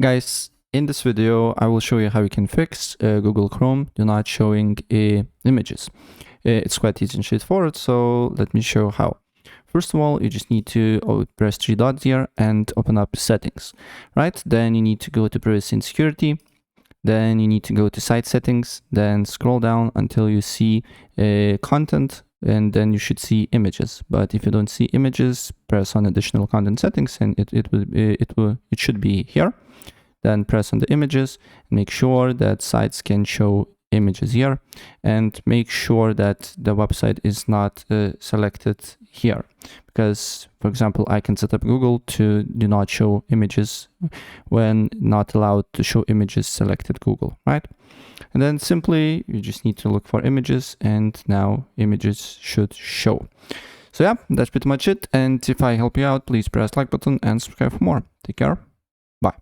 Guys, in this video, I will show you how you can fix Google Chrome do not showing images. It's quite easy and straightforward, so let me show how. First of all, you just need to press three dots here and open up settings, right? Then you need to go to privacy and security. Then you need to go to site settings, then scroll down until you see content, and then you should see images. But if you don't see images, press on additional content settings and it should be here. Then press on the images, make sure that sites can show images here, and make sure that the website is not selected here. Because, for example, I can set up Google to do not show images when not allowed to show images selected Google, right? And then simply you just need to look for images, and now images should show. So yeah, that's pretty much it. And if I help you out, please press like button and subscribe for more. Take care. Bye.